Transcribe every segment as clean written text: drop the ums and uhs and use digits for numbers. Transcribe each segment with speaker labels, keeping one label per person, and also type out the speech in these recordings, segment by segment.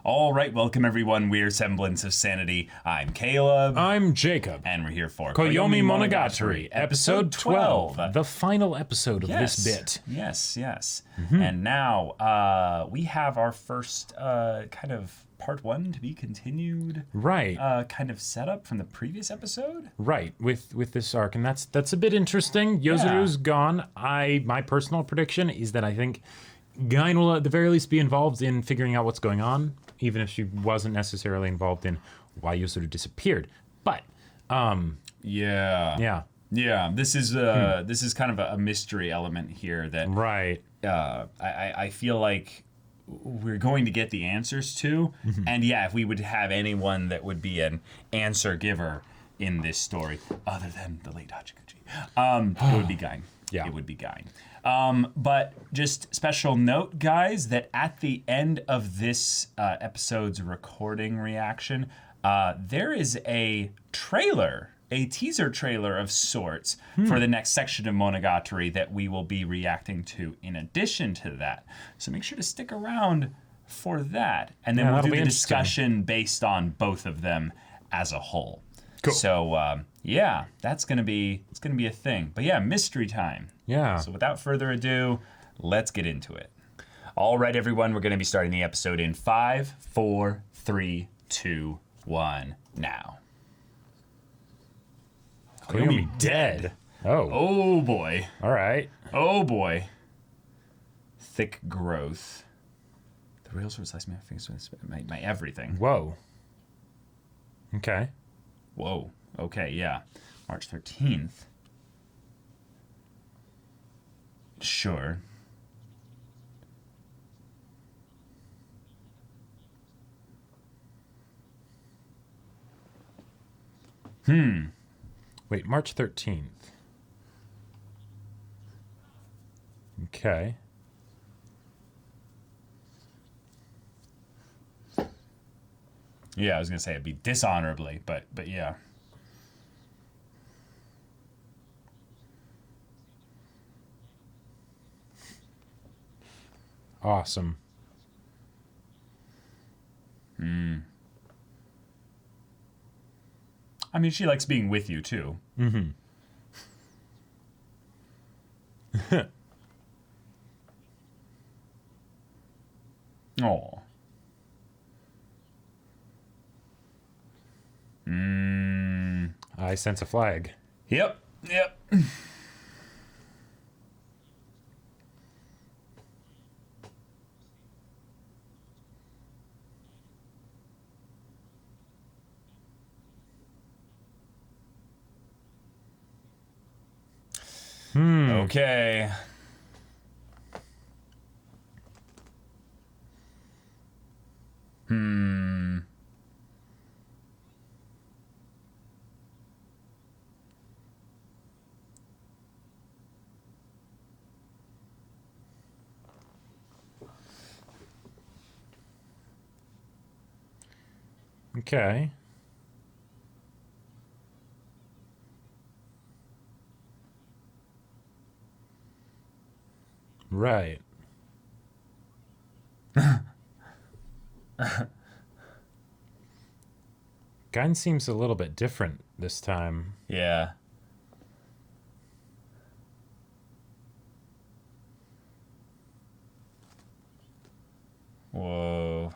Speaker 1: All right, welcome everyone. We're Semblance of Sanity. I'm Caleb.
Speaker 2: I'm Jacob.
Speaker 1: And we're here for
Speaker 2: Koyomimonogatari, episode 12. The final episode of this bit.
Speaker 1: Yes. And now we have our first kind of part one to be continued.
Speaker 2: Right.
Speaker 1: Kind of setup from the previous episode.
Speaker 2: Right, with this arc. And that's a bit interesting. Yozuru's gone. My personal prediction is that I think Gain will at the very least be involved in figuring out what's going on, even if she wasn't necessarily involved in why Yuzuru disappeared. But
Speaker 1: Yeah. This is kind of a mystery element here that
Speaker 2: right.
Speaker 1: I feel like we're going to get the answers to. And yeah, if we would have anyone that would be an answer giver in this story, other than the late Hachiguchi, it would be Gain.
Speaker 2: Yeah.
Speaker 1: It would be Gain. But just special note, guys, that at the end of this episode's recording reaction, there is a teaser trailer of sorts for the next section of Monogatari that we will be reacting to in addition to that. So make sure to stick around for that. And then we'll do the discussion based on both of them as a whole.
Speaker 2: Cool.
Speaker 1: So, that's going to be a thing. But yeah, mystery time.
Speaker 2: Yeah.
Speaker 1: So without further ado, let's get into it. All right, everyone, we're going to be starting the episode in 5, 4, 3, 2, 1, now.
Speaker 2: Koyomi dead.
Speaker 1: Oh, boy.
Speaker 2: All right.
Speaker 1: Oh, boy. Thick growth. The real sword sliced my face with my everything.
Speaker 2: Whoa. Okay.
Speaker 1: Whoa. Okay, yeah. March 13th. Sure.
Speaker 2: Wait, March 13th. Okay.
Speaker 1: Yeah, I was going to say it'd be dishonorably, but yeah.
Speaker 2: Awesome.
Speaker 1: I mean, she likes being with you, too. Aw.
Speaker 2: I sense a flag.
Speaker 1: Yep. Okay.
Speaker 2: Okay. Right. Gun seems a little bit different this time.
Speaker 1: Yeah. Whoa.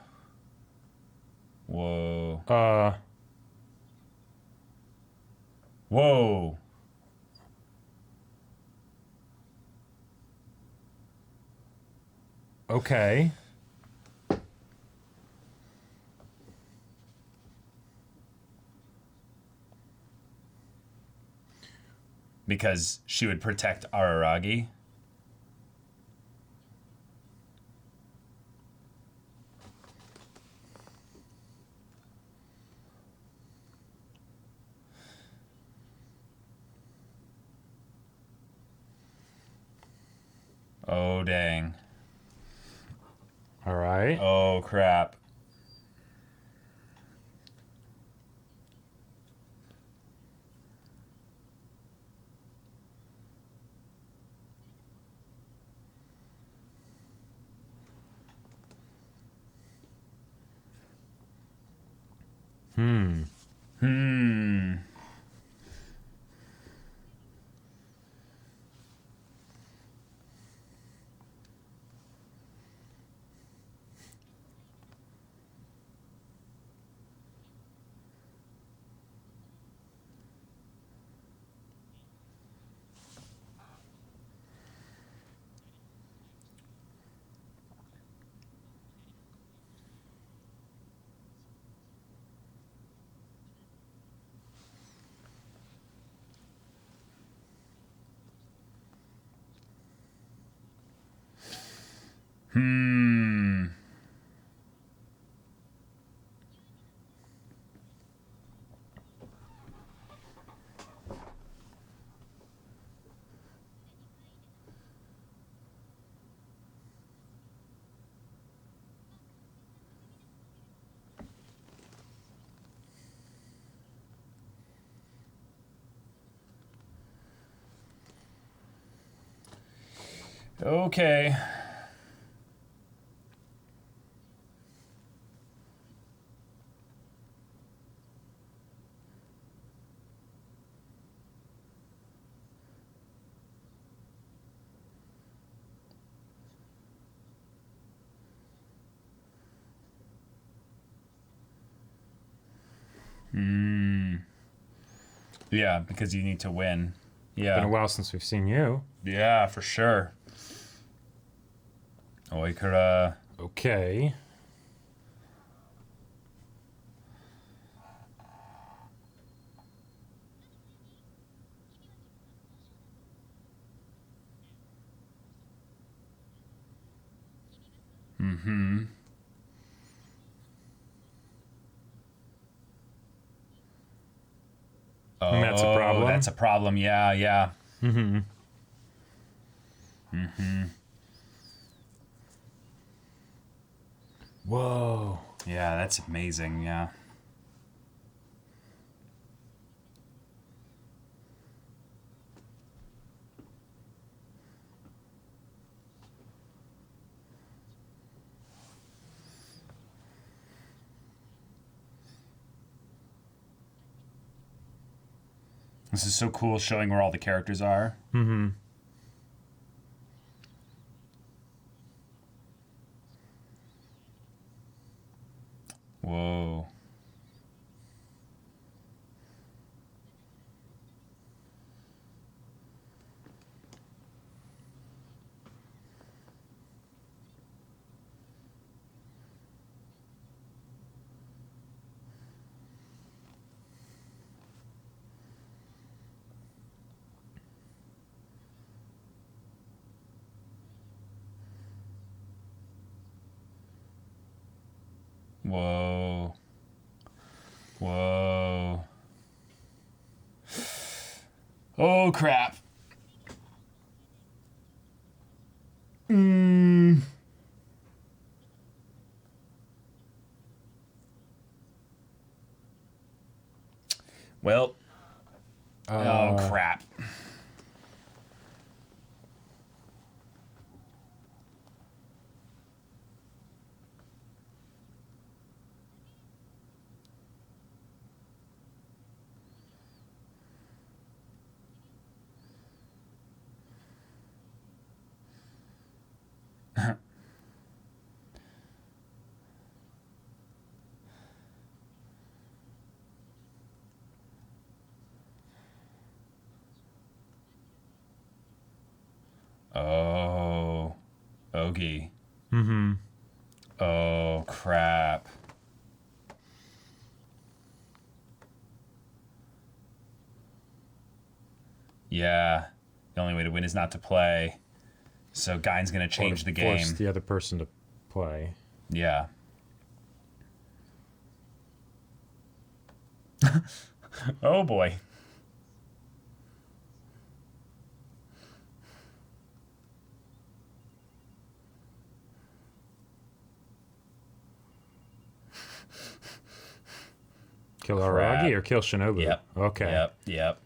Speaker 1: Whoa.
Speaker 2: Okay.
Speaker 1: Because she would protect Araragi. Oh, dang.
Speaker 2: All right.
Speaker 1: Oh, crap. Hmm. Okay. Yeah, because you need to win. Yeah.
Speaker 2: Been a while since we've seen you.
Speaker 1: Yeah, for sure. Oikura.
Speaker 2: Okay.
Speaker 1: Mm-hmm.
Speaker 2: And that's a problem.
Speaker 1: That's a problem. Yeah, yeah.
Speaker 2: Mm-hmm.
Speaker 1: Mm-hmm.
Speaker 2: Whoa.
Speaker 1: Yeah, that's amazing. Yeah. This is so cool, showing where all the characters are.
Speaker 2: Mm-hmm.
Speaker 1: Whoa. Whoa. Whoa. Oh, crap. Well. Oh, crap. Oh. Ogie.
Speaker 2: Mm-hmm.
Speaker 1: Oh, crap. Yeah. The only way to win is not to play. So Gein's going to change the game.
Speaker 2: Force the other person to play.
Speaker 1: Yeah. Oh, boy.
Speaker 2: Kill
Speaker 1: Crap.
Speaker 2: Aragi or kill Shinobu?
Speaker 1: Yep.
Speaker 2: Okay.
Speaker 1: Yep. Yep.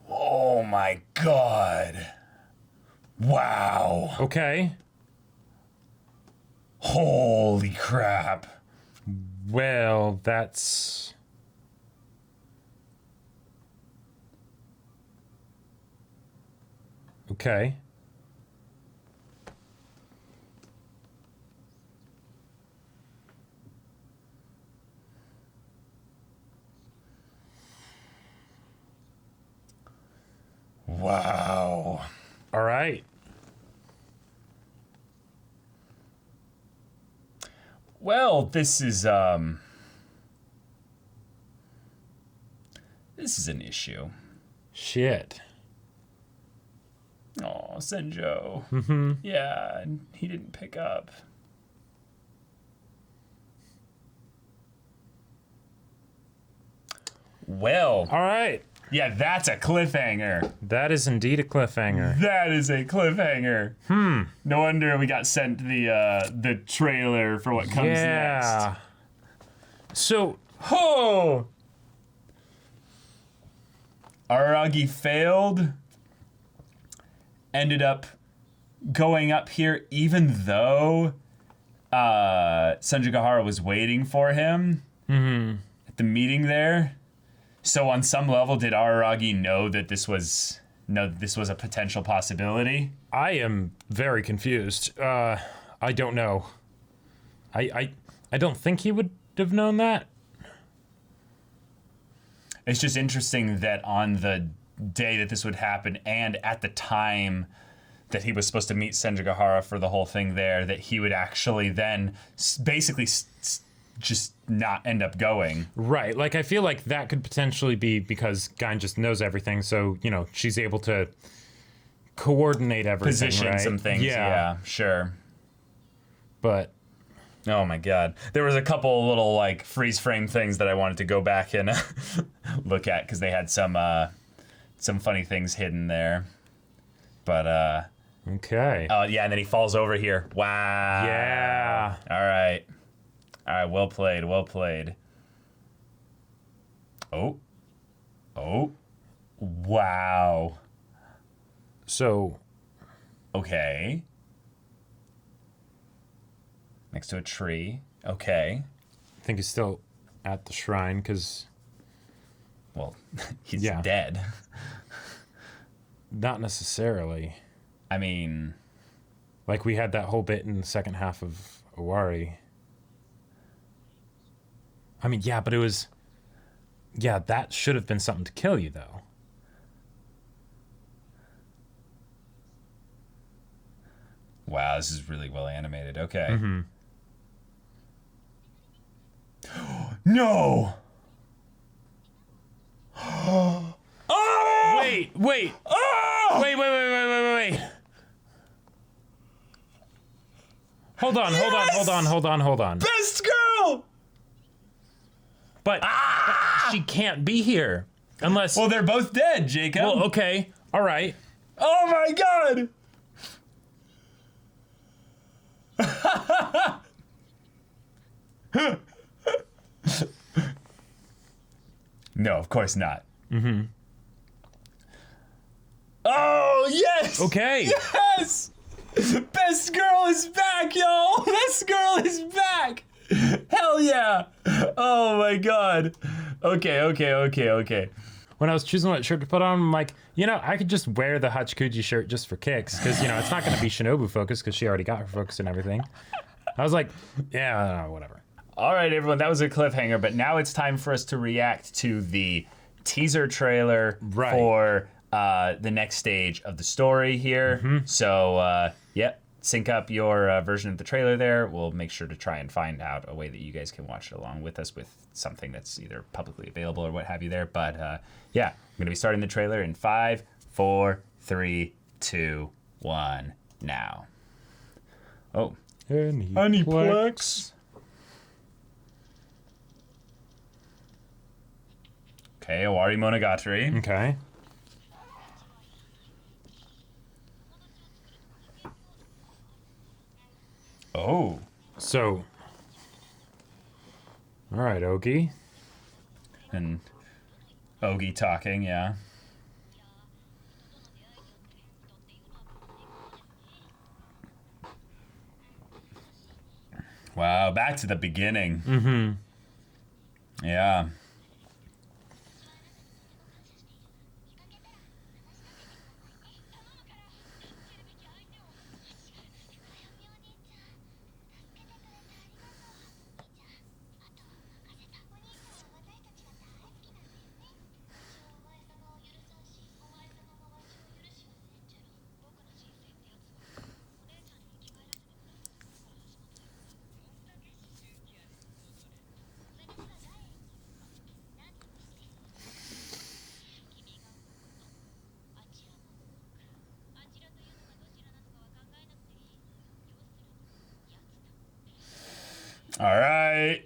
Speaker 1: Oh my god. Wow.
Speaker 2: Okay.
Speaker 1: Holy crap.
Speaker 2: Well, that's... Okay.
Speaker 1: Wow.
Speaker 2: All right.
Speaker 1: Well, this is this is an issue.
Speaker 2: Shit.
Speaker 1: Oh, Senjo.
Speaker 2: Mm-hmm.
Speaker 1: Yeah, and he didn't pick up. Well,
Speaker 2: All right.
Speaker 1: yeah, that's a cliffhanger.
Speaker 2: That is indeed a cliffhanger.
Speaker 1: That is a cliffhanger. No wonder we got sent the trailer for what comes next.
Speaker 2: So,
Speaker 1: Oh! Araragi failed. Ended up going up here even though Sanjigahara was waiting for him at the meeting there. So on some level, did Araragi know that this was a potential possibility?
Speaker 2: I am very confused. I don't know. I don't think he would have known that.
Speaker 1: It's just interesting that on the day that this would happen and at the time that he was supposed to meet Senjigahara for the whole thing there, that he would actually then basically just not end up going.
Speaker 2: Right. Like, I feel like that could potentially be because Gain just knows everything, so, you know, she's able to coordinate everything,
Speaker 1: Position
Speaker 2: right?
Speaker 1: some things, yeah, sure.
Speaker 2: But...
Speaker 1: Oh my god. There was a couple little, like, freeze frame things that I wanted to go back and look at, because they had some funny things hidden there. But,
Speaker 2: Okay.
Speaker 1: yeah, and then he falls over here. Wow.
Speaker 2: Yeah.
Speaker 1: All right, well played, well played. Oh. Wow.
Speaker 2: So...
Speaker 1: Okay. Next to a tree. Okay.
Speaker 2: I think he's still at the shrine, because...
Speaker 1: Well, he's
Speaker 2: Yeah.
Speaker 1: dead.
Speaker 2: Not necessarily.
Speaker 1: I mean...
Speaker 2: Like, we had that whole bit in the second half of Owari. I mean, yeah, but it was... Yeah, that should have been something to kill you, though.
Speaker 1: Wow, this is really well animated. Okay.
Speaker 2: Mm-hmm.
Speaker 1: No!
Speaker 2: Oh! Wait!
Speaker 1: Oh!
Speaker 2: Wait. Hold on.
Speaker 1: Best girl!
Speaker 2: But she can't be here. Unless...
Speaker 1: Well, they're both dead, Jacob.
Speaker 2: Well, okay. All right.
Speaker 1: Oh my god! No, of course not. Mm-hmm. Oh, yes!
Speaker 2: Okay.
Speaker 1: Yes! Best girl is back, y'all! Best girl is back! Hell yeah! Oh my god. Okay.
Speaker 2: When I was choosing what shirt to put on, I'm like, you know, I could just wear the Hachikuji shirt just for kicks, because, you know, it's not going to be Shinobu focused, because she already got her focus and everything. I was like, yeah, whatever.
Speaker 1: All right, everyone, that was a cliffhanger, but now it's time for us to react to the teaser trailer for the next stage of the story here.
Speaker 2: Mm-hmm.
Speaker 1: So, sync up your version of the trailer there. We'll make sure to try and find out a way that you guys can watch it along with us with something that's either publicly available or what have you there. But, I'm going to be starting the trailer in 5, 4, 3, 2, 1, now. Oh.
Speaker 2: Aniplex.
Speaker 1: Okay, Owari Monogatari.
Speaker 2: Okay.
Speaker 1: Oh.
Speaker 2: So. All right, Ogi.
Speaker 1: And Ogi talking, yeah. Wow, back to the beginning. Mm-hmm. Yeah.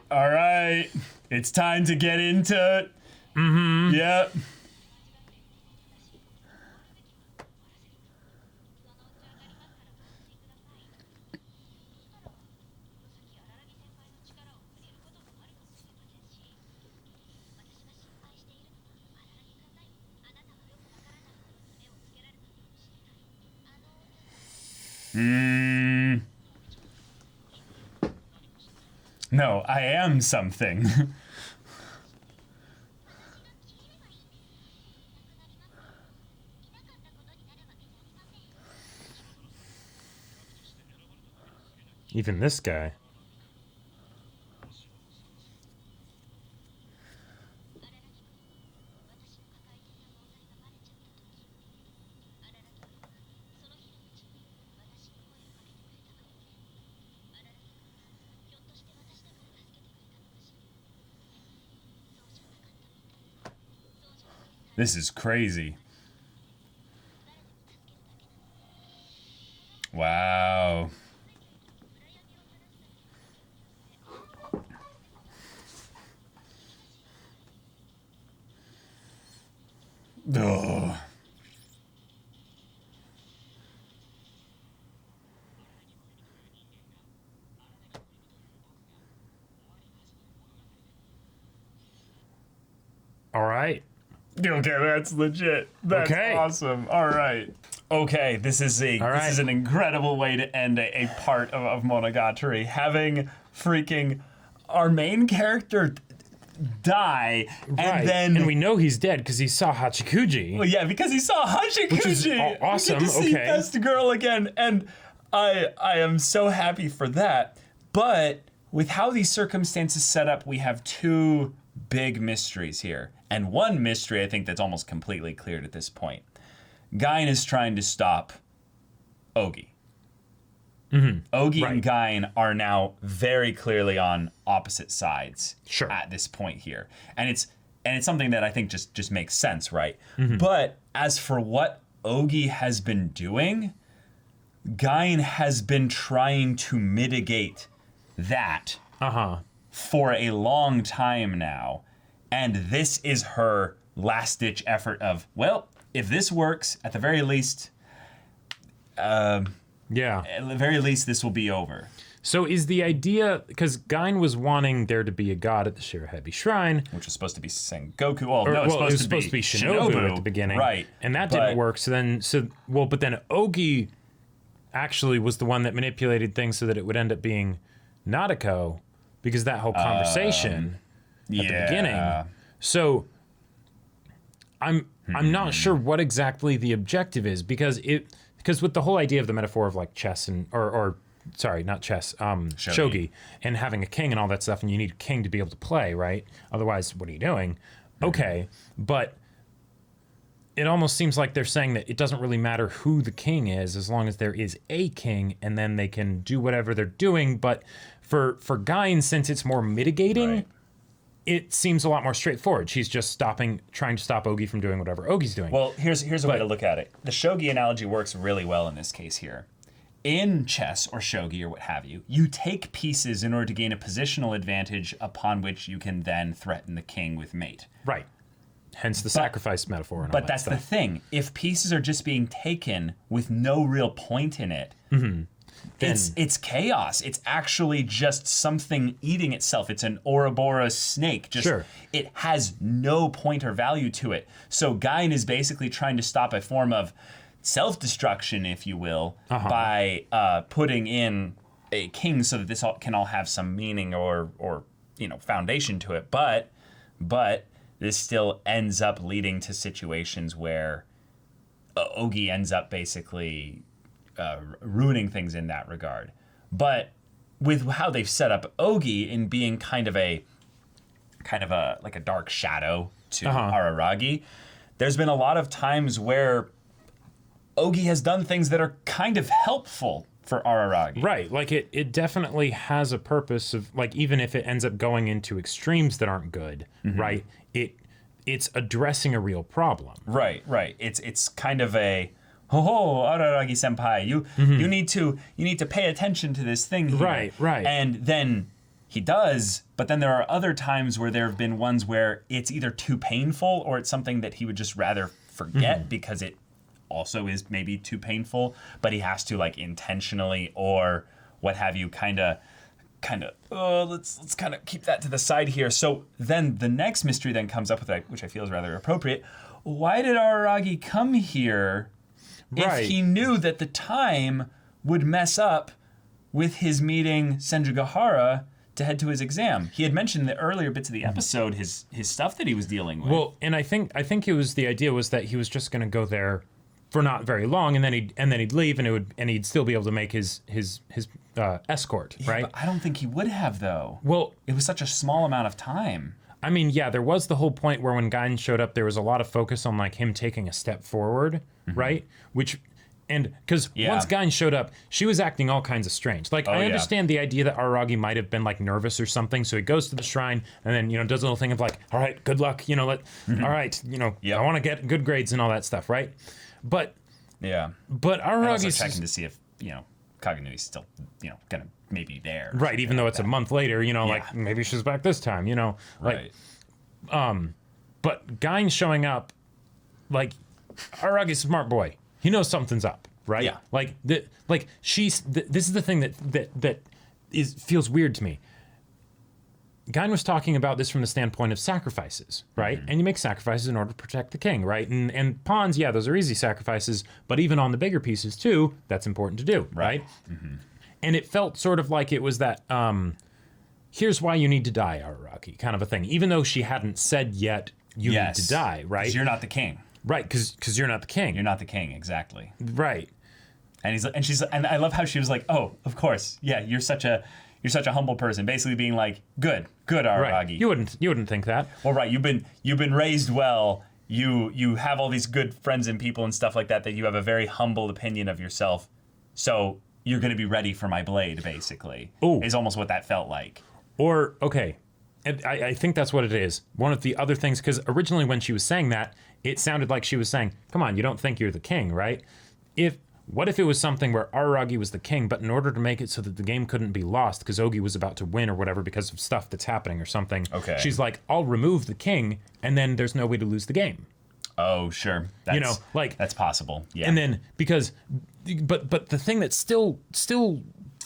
Speaker 1: all right. It's time to get into it. Mm-hmm. Yep. No, I am something.
Speaker 2: Even this guy.
Speaker 1: This is crazy. Wow. Ugh.
Speaker 2: All right.
Speaker 1: Okay, that's legit. That's
Speaker 2: Okay.
Speaker 1: awesome. All right. Okay, this is an incredible way to end a part of Monogatari. Having freaking our main character die, and
Speaker 2: we know he's dead because he saw Hachikuji.
Speaker 1: well, yeah, because he saw Hachikuji,
Speaker 2: Which is awesome.
Speaker 1: We get to see
Speaker 2: Okay.
Speaker 1: Best Girl again, and I am so happy for that. But with how these circumstances set up, we have two big mysteries here. And one mystery I think that's almost completely cleared at this point. Gain is trying to stop Ogi. Ogi and Gain are now very clearly on opposite sides at this point here. And it's something that I think just makes sense, right? But as for what Ogi has been doing, Gain has been trying to mitigate that for a long time now. And this is her last-ditch effort of, well, if this works, at the very least, this will be over.
Speaker 2: So is the idea, because Gain was wanting there to be a god at the Shirahebi Shrine.
Speaker 1: Which was supposed to be Sengoku. It was supposed to be
Speaker 2: Shinobu at the beginning.
Speaker 1: Right.
Speaker 2: And that didn't work. But then Ogi actually was the one that manipulated things so that it would end up being Nadeko, because that whole conversation at the beginning. So I'm not sure what exactly the objective is, because with the whole idea of the metaphor of like chess and shogi and having a king and all that stuff, and you need a king to be able to play, right? Otherwise, what are you doing? Okay, but it almost seems like they're saying that it doesn't really matter who the king is as long as there is a king, and then they can do whatever they're doing. But for Gain, since it's more mitigating, it seems a lot more straightforward. She's just trying to stop Ogi from doing whatever Ogi's doing.
Speaker 1: Well, here's a way to look at it. The shogi analogy works really well in this case here. In chess or shogi or what have you, you take pieces in order to gain a positional advantage upon which you can then threaten the king with mate.
Speaker 2: Right. Hence the sacrifice metaphor. And
Speaker 1: but that's the thing. If pieces are just being taken with no real point in it, it's chaos. It's actually just something eating itself. It's an Ouroboros snake. It has no point or value to it. So Gain is basically trying to stop a form of self-destruction, if you will, by putting in a king so that this can all have some meaning or foundation to it. But this still ends up leading to situations where Ogi ends up basically ruining things in that regard. But with how they've set up Ogi in being kind of a like a dark shadow to Araragi, there's been a lot of times where Ogi has done things that are kind of helpful for Araragi.
Speaker 2: Right, like it definitely has a purpose of, like, even if it ends up going into extremes that aren't good, right? It's addressing a real problem.
Speaker 1: Right. It's kind of a Araragi senpai, you need to pay attention to this thing here.
Speaker 2: Right.
Speaker 1: And then he does, but then there are other times where there have been ones where it's either too painful or it's something that he would just rather forget because it also is maybe too painful, but he has to like intentionally or what have you kind of let's kind of keep that to the side here. So then the next mystery then comes up with that, which I feel is rather appropriate. Why did Araragi come here if he knew that the time would mess up with his meeting Senjugahara to head to his exam? He had mentioned in the earlier bits of the episode his stuff that he was dealing with.
Speaker 2: Well, and I think it was the idea was that he was just going to go there for not very long, and then he'd leave, and he'd still be able to make his escort, right?
Speaker 1: But I don't think he would have though.
Speaker 2: Well,
Speaker 1: it was such a small amount of time.
Speaker 2: I mean, yeah, there was the whole point where when Gain showed up, there was a lot of focus on like him taking a step forward, right? And because once Gain showed up, she was acting all kinds of strange. Like, I understand the idea that Araragi might have been like nervous or something, so he goes to the shrine and then, does a little thing of like, all right, good luck, all right, I want to get good grades and all that stuff, right? But Araragi's
Speaker 1: also checking to see if, Kagenui's still, gonna maybe there.
Speaker 2: Right, even though it's a month later, like maybe she's back this time, like, but Gain showing up, like, Araragi's a smart boy. He knows something's up, right?
Speaker 1: Yeah.
Speaker 2: Like this is the thing that feels weird to me. Gain was talking about this from the standpoint of sacrifices, right? And you make sacrifices in order to protect the king, right? And pawns, those are easy sacrifices, but even on the bigger pieces too, that's important to do, right? And it felt sort of like it was that here's why you need to die, Araragi, kind of a thing. Even though she hadn't said yet you need to die, right?
Speaker 1: Because you're not the king.
Speaker 2: Right, because you're not the king.
Speaker 1: You're not the king, exactly.
Speaker 2: Right.
Speaker 1: And I love how she was like, oh, of course, you're such a humble person, basically being like, good, Araragi.
Speaker 2: Right. You wouldn't think that.
Speaker 1: Well, right, you've been raised well. You have all these good friends and people and stuff like that you have a very humble opinion of yourself. So you're going to be ready for my blade, basically.
Speaker 2: Ooh.
Speaker 1: Is almost what that felt like.
Speaker 2: Or, okay, and I think that's what it is. One of the other things, because originally when she was saying that, it sounded like she was saying, come on, you don't think you're the king, right? What if it was something where Araragi was the king, but in order to make it so that the game couldn't be lost because Ogi was about to win or whatever because of stuff that's happening or something, she's like, I'll remove the king, and then there's no way to lose the game.
Speaker 1: Oh, sure. That's possible. Yeah.
Speaker 2: And then, but the thing that still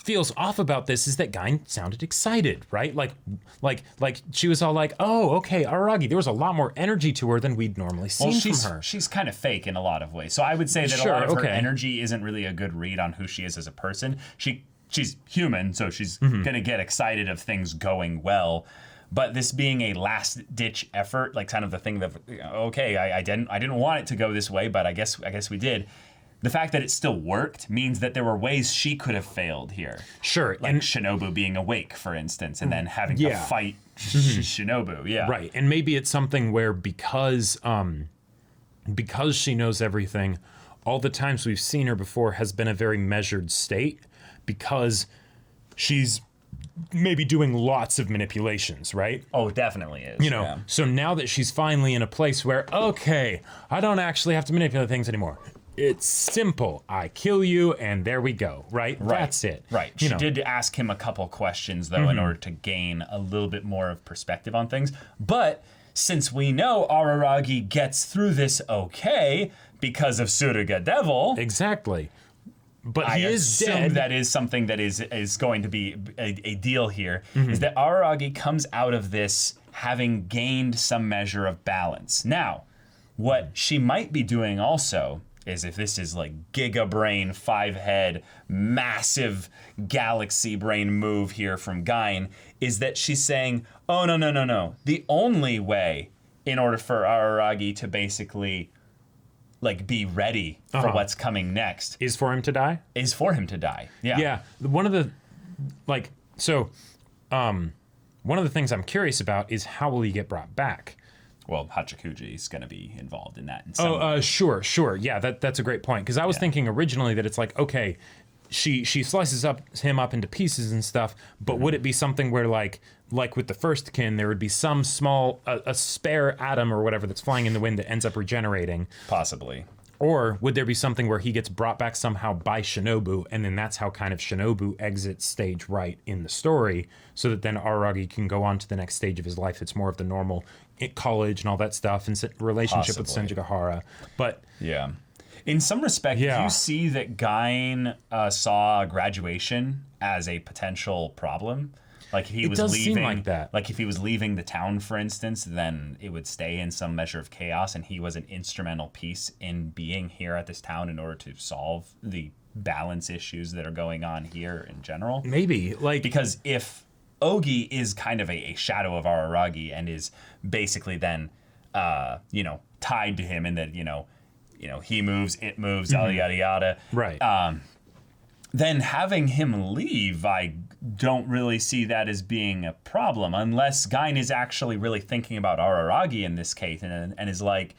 Speaker 2: feels off about this is that Gain sounded excited, right? Like she was all like, "Oh, okay, Araragi." There was a lot more energy to her than we'd normally seen from her.
Speaker 1: She's kind of fake in a lot of ways. So I would say that a lot of her energy isn't really a good read on who she is as a person. She's human, so she's gonna get excited of things going well. But this being a last-ditch effort, like kind of the thing that, okay, I didn't want it to go this way, but I guess we did. The fact that it still worked means that there were ways she could have failed here.
Speaker 2: Sure.
Speaker 1: Like Shinobu being awake, for instance, and then having to fight Shinobu. Yeah.
Speaker 2: Right. And maybe it's something where because she knows everything, all the times we've seen her before has been a very measured state because she's maybe doing lots of manipulations, right?
Speaker 1: Oh, it definitely is.
Speaker 2: So now that she's finally in a place where, okay, I don't actually have to manipulate things anymore. It's simple. I kill you, and there we go, right? That's it.
Speaker 1: Right. She did ask him a couple questions, though, in order to gain a little bit more of perspective on things. But since we know Araragi gets through this okay because of Suruga Devil...
Speaker 2: Exactly. But
Speaker 1: he
Speaker 2: is
Speaker 1: dead.
Speaker 2: dead.
Speaker 1: That is something that is going to be a deal here, is that Araragi comes out of this having gained some measure of balance. Now, what she might be doing also... is if this is like Giga Brain 5-head, massive galaxy brain move here from Gain, is that she's saying, oh, no. The only way in order for Araragi to basically like be ready for what's coming next
Speaker 2: is for him to die?
Speaker 1: Is for him to die. Yeah.
Speaker 2: Yeah. One of the things I'm curious about is how will he get brought back?
Speaker 1: Well, Hachikuji is going to be involved in that in some way.
Speaker 2: Sure. Yeah, that's a great point. Because I was thinking originally that it's like, okay, she slices him up into pieces and stuff, but would it be something where like with the first kin, there would be some small, a spare atom or whatever that's flying in the wind that ends up regenerating?
Speaker 1: Possibly.
Speaker 2: Or would there be something where he gets brought back somehow by Shinobu, and then that's how kind of Shinobu exits stage right in the story, so that then Araragi can go on to the next stage of his life. It's more of the normal college and all that stuff, and relationship with Senjigahara. But
Speaker 1: yeah, in some respect, do you see that Gain saw graduation as a potential problem? Like if he was leaving,
Speaker 2: like that.
Speaker 1: Like if he was leaving the town, for instance, then it would stay in some measure of chaos, and he was an instrumental piece in being here at this town in order to solve the balance issues that are going on here in general.
Speaker 2: Maybe, like,
Speaker 1: because if Ogi is kind of a shadow of Araragi and is basically then, tied to him, and that he moves, it moves, yada yada yada.
Speaker 2: Right.
Speaker 1: Then having him leave, I don't really see that as being a problem, unless Gain is actually really thinking about Araragi in this case, and is like,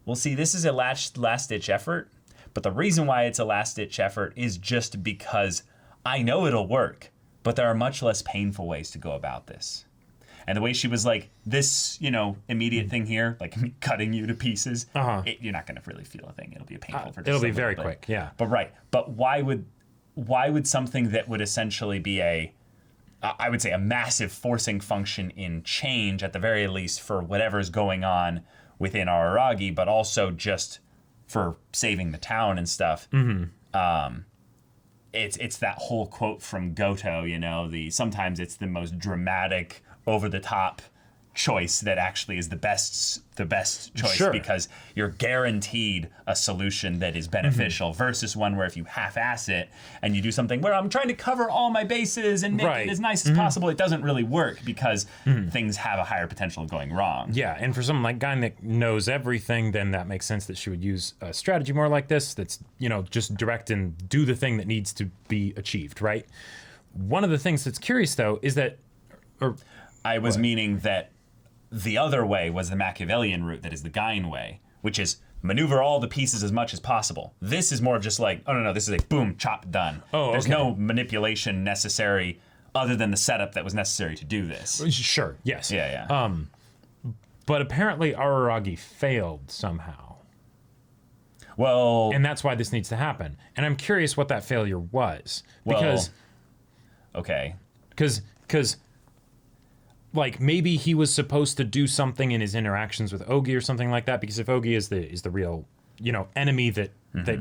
Speaker 1: well, see, this is a last-ditch effort, but the reason why it's a last-ditch effort is just because I know it'll work, but there are much less painful ways to go about this. And the way she was like, this, immediate thing here, like me cutting you to pieces, you're not going to really feel a thing. It'll be painful for just
Speaker 2: it'll
Speaker 1: a
Speaker 2: be
Speaker 1: little
Speaker 2: very
Speaker 1: bit.
Speaker 2: quick, yeah.
Speaker 1: But why would something that would essentially be I would say a massive forcing function in change, at the very least, for whatever's going on within Araragi, but also just for saving the town and stuff. It's that whole quote from Goto, sometimes it's the most dramatic, over the top choice that actually is the best choice,
Speaker 2: sure,
Speaker 1: because you're guaranteed a solution that is beneficial versus one where if you half-ass it and you do something where I'm trying to cover all my bases and make it as nice as possible, it doesn't really work because things have a higher potential of going wrong.
Speaker 2: Yeah, and for someone like Gain that knows everything, then that makes sense that she would use a strategy more like this that's, just direct and do the thing that needs to be achieved, right? One of the things that's curious, though, is that...
Speaker 1: I was meaning that the other way was the Machiavellian route, that is the Gain way, which is maneuver all the pieces as much as possible. This is more of just like, oh, no, this is a boom, chop, done. There's no manipulation necessary other than the setup that was necessary to do this.
Speaker 2: Sure, yes.
Speaker 1: Yeah.
Speaker 2: But apparently Araragi failed somehow.
Speaker 1: Well...
Speaker 2: And that's why this needs to happen. And I'm curious what that failure was. Because...
Speaker 1: Okay.
Speaker 2: Because like maybe he was supposed to do something in his interactions with Ogi or something like that, because if Ogi is the real enemy that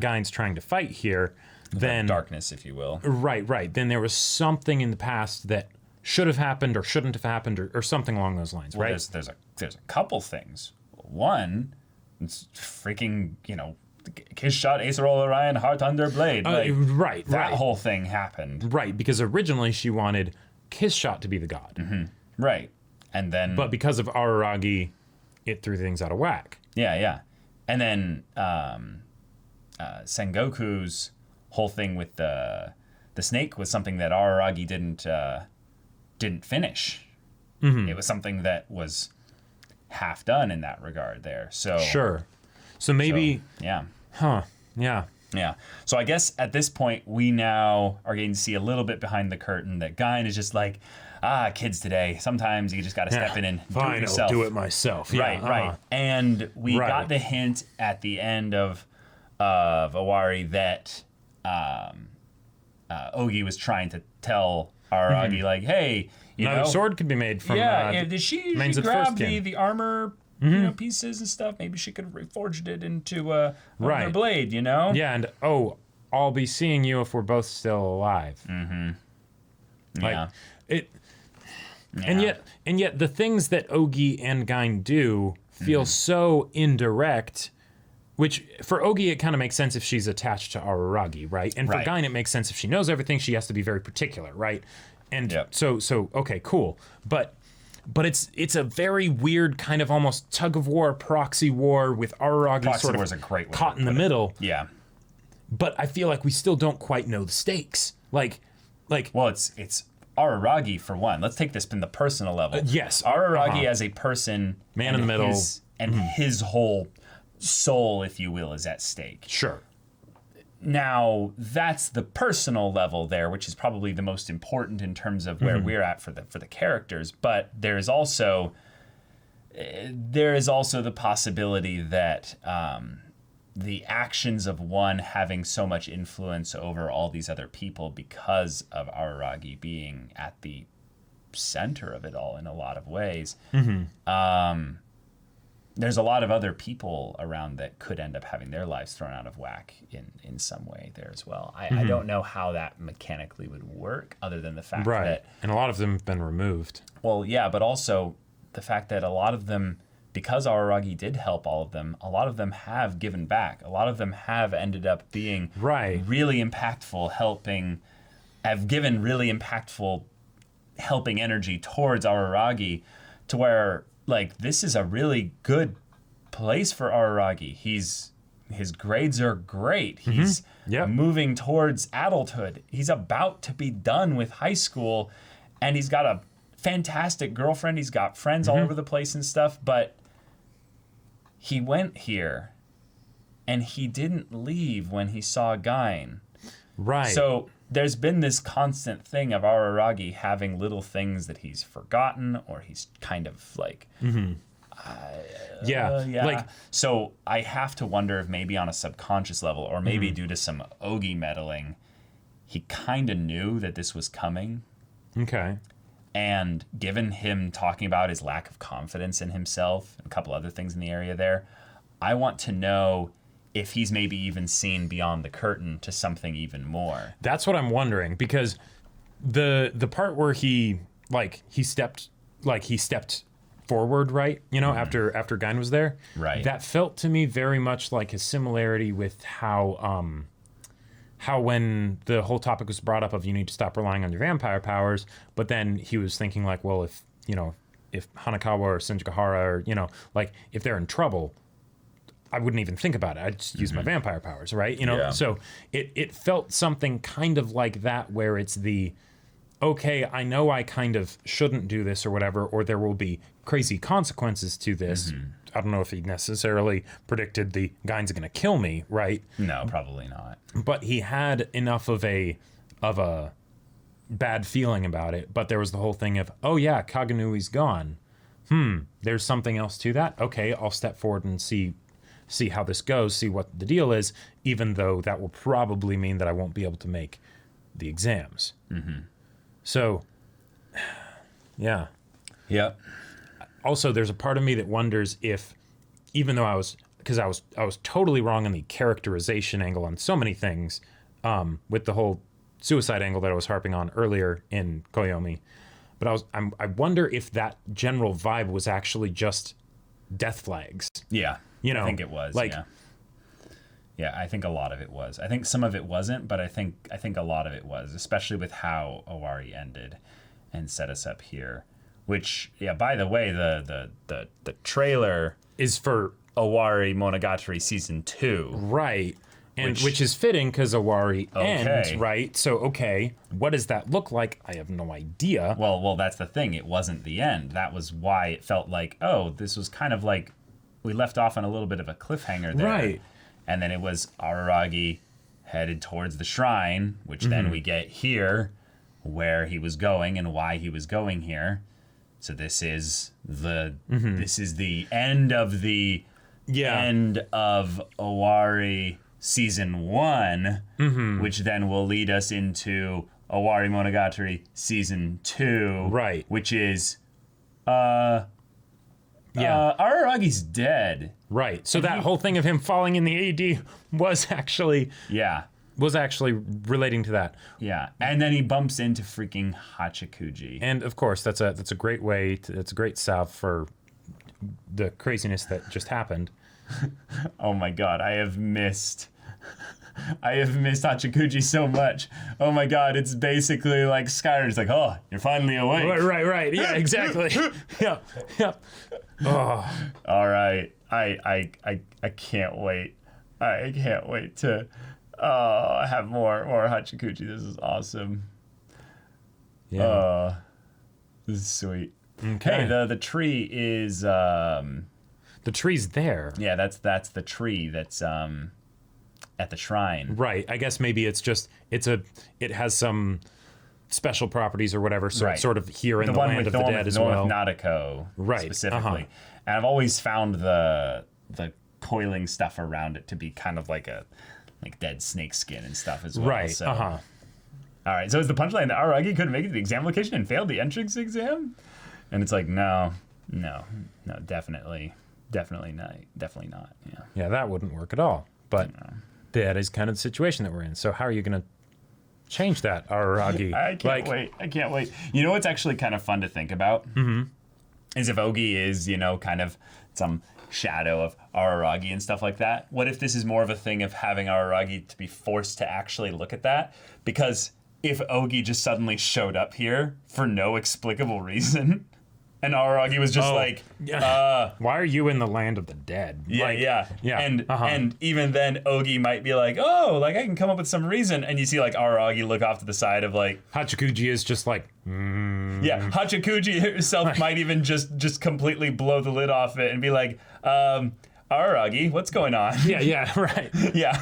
Speaker 2: Gain's trying to fight here, then
Speaker 1: darkness, if you will.
Speaker 2: Right. Then there was something in the past that should have happened or shouldn't have happened or something along those lines, right?
Speaker 1: There's a couple things. One, it's freaking Kiss Shot, Ace Roll Orion, Heart Under Blade.
Speaker 2: Right.
Speaker 1: That whole thing happened.
Speaker 2: Right, because originally she wanted Kiss Shot to be the god.
Speaker 1: Right. And then...
Speaker 2: But because of Araragi, it threw things out of whack.
Speaker 1: Yeah. And then Sengoku's whole thing with the snake was something that Araragi didn't finish. It was something that was half done in that regard there. So
Speaker 2: sure. So maybe...
Speaker 1: yeah.
Speaker 2: Huh. Yeah.
Speaker 1: Yeah. So I guess at this point, we now are getting to see a little bit behind the curtain that Gain is just like, kids today, sometimes you just got to step in and do it yourself.
Speaker 2: I'll do it myself. Yeah,
Speaker 1: Right. And we got the hint at the end of Owari that Ogi was trying to tell Araragi, like, hey,
Speaker 2: another sword could be made from
Speaker 1: did she grab the armor pieces and stuff? Maybe she could have reforged it into a blade,
Speaker 2: Yeah, and I'll be seeing you if we're both still alive. Like, and yet the things that Ogi and Gain do feel so indirect, which for Ogi it kind of makes sense if she's attached to Araragi, right? And for Gain it makes sense if she knows everything, she has to be very particular, right? And so okay, cool. But it's a very weird kind of almost tug of war, proxy war with Araragi sort of caught in the middle.
Speaker 1: Yeah.
Speaker 2: But I feel like we still don't quite know the stakes.
Speaker 1: Well, it's Araragi for one. Let's take this from the personal level.
Speaker 2: Yes.
Speaker 1: Araragi as a person,
Speaker 2: man in the middle,
Speaker 1: his whole soul, if you will, is at stake.
Speaker 2: Sure.
Speaker 1: Now, that's the personal level there, which is probably the most important in terms of where we're at for the characters. But there is also the possibility that the actions of one having so much influence over all these other people because of Araragi being at the center of it all in a lot of ways. There's a lot of other people around that could end up having their lives thrown out of whack in some way there as well. I don't know how that mechanically would work other than the fact that...
Speaker 2: And a lot of them have been removed.
Speaker 1: Well, yeah, but also the fact that a lot of them, because Araragi did help all of them, a lot of them have given back. A lot of them have ended up being really impactful, have given really impactful helping energy towards Araragi, to where... like, this is a really good place for Araragi. His grades are great. He's moving towards adulthood. He's about to be done with high school, and he's got a fantastic girlfriend. He's got friends all over the place and stuff, but he went here, and he didn't leave when he saw Gain.
Speaker 2: Right.
Speaker 1: So there's been this constant thing of Araragi having little things that he's forgotten, or he's kind of like...
Speaker 2: Like,
Speaker 1: so I have to wonder if maybe on a subconscious level, or maybe due to some Ogi meddling, he kind of knew that this was coming.
Speaker 2: Okay.
Speaker 1: And given him talking about his lack of confidence in himself and a couple other things in the area there, I want to know if he's maybe even seen beyond the curtain to something even more.
Speaker 2: That's what I'm wondering, because the part where he stepped forward, right? You know, after Gain was there,
Speaker 1: right?
Speaker 2: That felt to me very much like a similarity with how when the whole topic was brought up of you need to stop relying on your vampire powers, but then he was thinking like, well, if Hanakawa or Senjikahara or like if they're in trouble, I wouldn't even think about it. I'd just use my vampire powers, right? So it felt something kind of like that, where it's okay, I know I kind of shouldn't do this or whatever, or there will be crazy consequences to this. I don't know if he necessarily predicted the Gain's going to kill me, right?
Speaker 1: No, probably not.
Speaker 2: But he had enough of a bad feeling about it. But there was the whole thing of, oh yeah, Kaganui's gone. There's something else to that. Okay, I'll step forward and see how this goes, see what the deal is, even though that will probably mean that I won't be able to make the exams. So, yeah.
Speaker 1: Yep.
Speaker 2: Also, there's a part of me that wonders if, even though I was totally wrong on the characterization angle on so many things, with the whole suicide angle that I was harping on earlier in Koyomi, but I wonder if that general vibe was actually just death flags.
Speaker 1: Yeah. I think it was.
Speaker 2: Like,
Speaker 1: yeah, I think a lot of it was. I think some of it wasn't, but I think a lot of it was, especially with how Owari ended and set us up here. Which, yeah, by the way, the trailer
Speaker 2: is for
Speaker 1: Owari Season 2.
Speaker 2: Right. And which is fitting because Owari ends, right? So, okay, what does that look like? I have no idea.
Speaker 1: Well, that's the thing. It wasn't the end. That was why it felt like, oh, this was kind of like we left off on a little bit of a cliffhanger there.
Speaker 2: Right.
Speaker 1: And then it was Araragi headed towards the shrine, which then we get here where he was going and why he was going here. So this is the end of the end of Owari Season 1, which then will lead us into Owari Season 2,
Speaker 2: right?
Speaker 1: Which is Araragi's dead.
Speaker 2: Right. So that whole thing of him falling in the AD was actually relating to that.
Speaker 1: Yeah. And then he bumps into freaking Hachikuji.
Speaker 2: And of course, that's a great way that's a great salve for the craziness that just happened.
Speaker 1: Oh my god, I have missed Hachikuji so much. Oh my god, it's basically like Skyrim's like, oh, you're finally awake.
Speaker 2: Right. Yeah, exactly. Yep. Oh.
Speaker 1: All right. I can't wait. I can't wait to have more Hachikuji. This is awesome.
Speaker 2: Yeah.
Speaker 1: This is sweet.
Speaker 2: Okay.
Speaker 1: Hey, the tree is
Speaker 2: the tree's there.
Speaker 1: Yeah, that's the tree that's at the shrine.
Speaker 2: Right. I guess maybe it's just it has some special properties or whatever, so it's sort of here in the land of the dead as well.
Speaker 1: Nautico,
Speaker 2: right,
Speaker 1: specifically. And I've always found the coiling stuff around it to be kind of like dead snake skin and stuff as well.
Speaker 2: Right.
Speaker 1: So.
Speaker 2: Uh-huh.
Speaker 1: All right. So is the punchline that Araragi couldn't make it to the exam location and failed the entrance exam? And it's like, no, definitely not. Yeah.
Speaker 2: Yeah, that wouldn't work at all. But that is kind of the situation that we're in. So how are you going to change that, Araragi?
Speaker 1: I can't wait. You know what's actually kind of fun to think about? Mm-hmm. Is if Ogi is, kind of some shadow of Araragi and stuff like that. What if this is more of a thing of having Araragi to be forced to actually look at that? Because if Ogi just suddenly showed up here for no explicable reason, and Araragi was just
Speaker 2: why are you in the land of the dead?
Speaker 1: Yeah. And even then, Ogi might be like, oh, I can come up with some reason. And you see Araragi look off to the side of
Speaker 2: Hachikuji is just like,
Speaker 1: Yeah, Hachikuji herself might even just completely blow the lid off it and be like, Araragi, what's going on?
Speaker 2: Yeah, right.
Speaker 1: Yeah.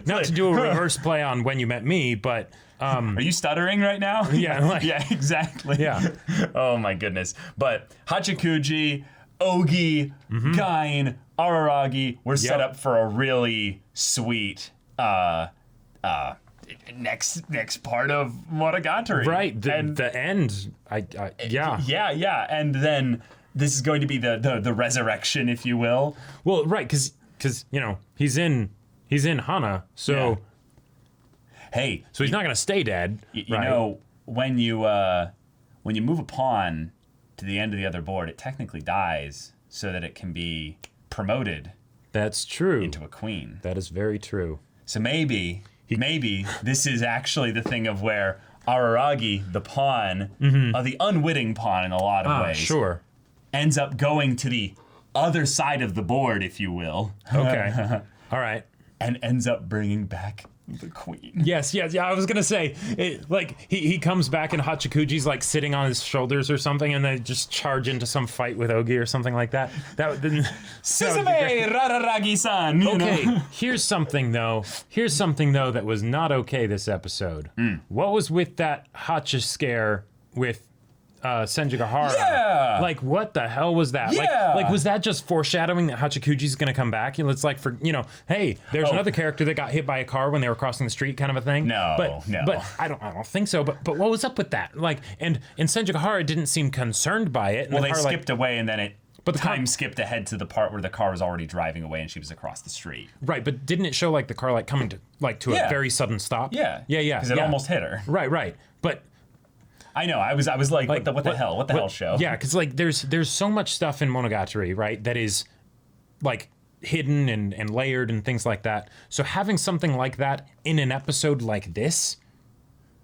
Speaker 2: Not to do a reverse play on When You Met Me, but...
Speaker 1: Are you stuttering right now?
Speaker 2: Yeah.
Speaker 1: Yeah, exactly.
Speaker 2: Yeah.
Speaker 1: Oh my goodness. But Hachikuji, Ogi, Gain, Araragi, we're set up for a really sweet next part of Monogatari.
Speaker 2: Right. The end. Yeah.
Speaker 1: Yeah. And then this is going to be the resurrection, if you will.
Speaker 2: Well, right, because he's in Hana, so...
Speaker 1: Yeah. Hey,
Speaker 2: so he's not going to stay dead.
Speaker 1: You know, when you move a pawn to the end of the other board, it technically dies so that it can be promoted.
Speaker 2: That's true.
Speaker 1: Into a queen.
Speaker 2: That is very true.
Speaker 1: So maybe this is actually the thing of where Araragi, the pawn, the unwitting pawn in a lot of ways,
Speaker 2: sure, ends
Speaker 1: up going to the other side of the board, if you will.
Speaker 2: Okay. All right.
Speaker 1: And ends up bringing back the queen.
Speaker 2: Yes. I was gonna say, he comes back and Hachikuji's sitting on his shoulders or something, and they just charge into some fight with Ogi or something like that.
Speaker 1: Suzume Rararagi-san.
Speaker 2: Okay. Here's something though that was not okay this episode. What was with that Hachi scare with Senjigahara?
Speaker 1: Yeah.
Speaker 2: What the hell was that?
Speaker 1: Yeah.
Speaker 2: Was that just foreshadowing that Hachikuji's gonna come back? And it's hey, there's another character that got hit by a car when they were crossing the street, kind of a thing.
Speaker 1: No.
Speaker 2: But I don't think so. But what was up with that? And Senjigahara didn't seem concerned by it. And
Speaker 1: well, they skipped away, and then time skipped ahead to the part where the car was already driving away and she was across the street.
Speaker 2: Right, but didn't it show the car coming to a very sudden stop?
Speaker 1: Yeah. Because it almost hit her.
Speaker 2: Right. But
Speaker 1: I know. I was like, what the hell? What the hell show?
Speaker 2: Yeah, because there's so much stuff in Monogatari, right, that is hidden and layered and things like that. So having something like that in an episode like this,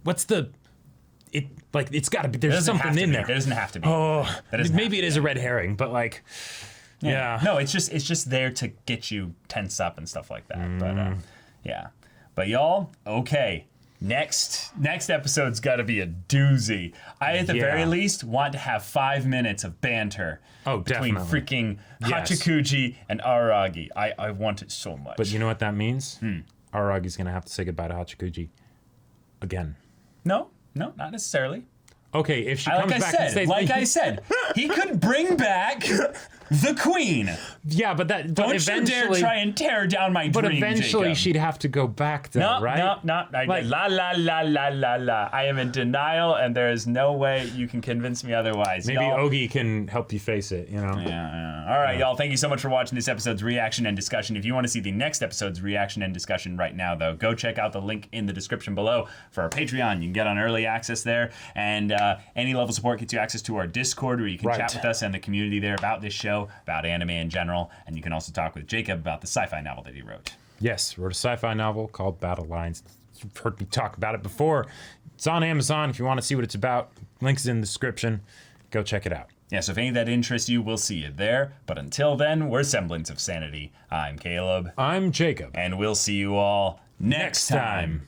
Speaker 2: it's got to be. There's something in there.
Speaker 1: There doesn't have to be.
Speaker 2: Oh, maybe it is a red herring, but yeah.
Speaker 1: No, it's just there to get you tense up and stuff like that. But yeah. But y'all, okay. Next episode's got to be a doozy. I, at the very least, want to have 5 minutes of banter between freaking Hachikuji and Araragi. I want it so much.
Speaker 2: But you know what that means? Araragi's going to have to say goodbye to Hachikuji again.
Speaker 1: No, not necessarily.
Speaker 2: Okay, if she comes back and stays...
Speaker 1: Like I said, he could bring back the queen.
Speaker 2: Yeah, but
Speaker 1: Don't you dare try and tear down my dream,
Speaker 2: But eventually
Speaker 1: Jacob.
Speaker 2: She'd have to go back though, right?
Speaker 1: No. La. I am in denial, and there is no way you can convince me otherwise.
Speaker 2: Maybe Ogi can help you face it,
Speaker 1: Yeah. All right, y'all. Thank you so much for watching this episode's reaction and discussion. If you want to see the next episode's reaction and discussion right now, though, go check out the link in the description below for our Patreon. You can get on early access there, and any level support gets you access to our Discord, where you can chat with us and the community there about this show, about anime in general, and you can also talk with Jacob about the sci-fi novel that he wrote.
Speaker 2: Yes, wrote a sci-fi novel called Battle Lines. You've heard me talk about it before. It's on Amazon if you want to see what it's about. Links in the description. Go check it out.
Speaker 1: Yeah, so if any of that interests you, we'll see you there. But until then, we're Semblance of Sanity. I'm Caleb.
Speaker 2: I'm Jacob.
Speaker 1: And we'll see you all next time.